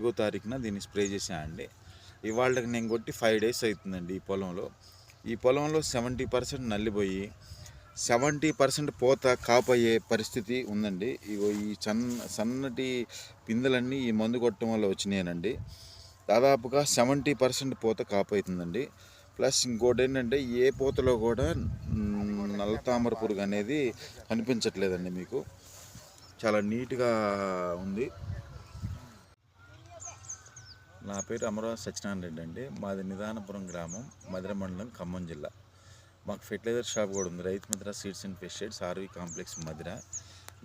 4వ తారీఖున దీన్ని స్ప్రే చేశానండి. ఇవాళకి నేను కొట్టి 5 డేస్ అవుతుందండి. ఈ పొలంలో 70% నల్లిపోయి 70% పూత కాపయ్యే పరిస్థితి ఉందండి. ఇగో ఈ సన్నటి పిందెలన్నీ ఈ మందు కొట్టడం వల్ల వచ్చినాయనండి. దాదాపుగా 70% పూత కాపవుతుందండి. ప్లస్ ఇంకోటి ఏంటంటే ఏ పూతలో కూడా నల్ల తామర పురుగు అనేది కనిపించట్లేదండి. మీకు చాలా నీట్గా ఉంది. నా పేరు అమరావతి సత్యనారాయణ రెడ్డి అండి. మాది నిదానపురం గ్రామం, మధిర మండలం, ఖమ్మం జిల్లా. మాకు ఫెర్టిలైజర్ షాప్ కూడా ఉంది, Rythu Mitra seeds and pesticides, RV complex Madhira.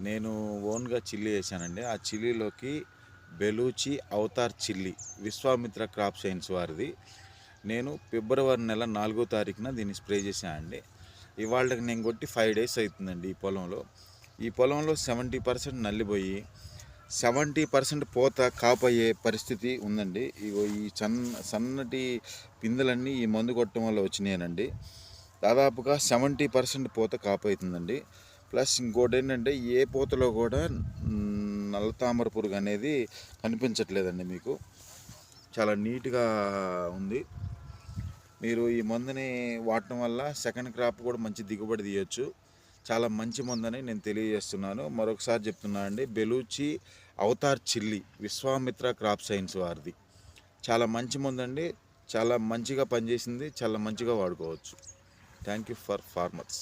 నేను ఓన్గా చిల్లీ వేసానండి. ఆ చిల్లీలోకి బెలూచి Avatar chilli Vishwamitra crop science వారిది. నేను ఫిబ్రవరి నెల 4వ తారీఖున దీన్ని స్ప్రే చేశానండి. ఇవాళకి నేను కొట్టి 5 డేస్ అవుతుందండి. ఈ పొలంలో 70% నల్లిపోయి 70% పూత కాపయ్యే పరిస్థితి ఉందండి. ఇగో ఈ సన్నటి పిందెలన్నీ ఈ మందు కొట్టడం వల్ల వచ్చినాయనండి. దాదాపుగా 70% పూత కాపవుతుందండి. ప్లస్ ఇంకోటి ఏంటంటే ఏ పూతలో కూడా నల్ల తామర పురుగు అనేది కనిపించట్లేదండి. మీకు చాలా నీట్గా ఉంది. మీరు ఈ మందుని వాడటం వల్ల సెకండ్ క్రాప్ కూడా మంచి దిగుబడి తీయొచ్చు. చాలా మంచి మందని నేను తెలియజేస్తున్నాను. మరొకసారి చెప్తున్నాను అండి, Baluchi Avatar chilli Vishwamitra crop science వారిది. చాలా మంచి మందండి, చాలా మంచిగా పనిచేసింది, చాలా మంచిగా వాడుకోవచ్చు. Thank you for farmers.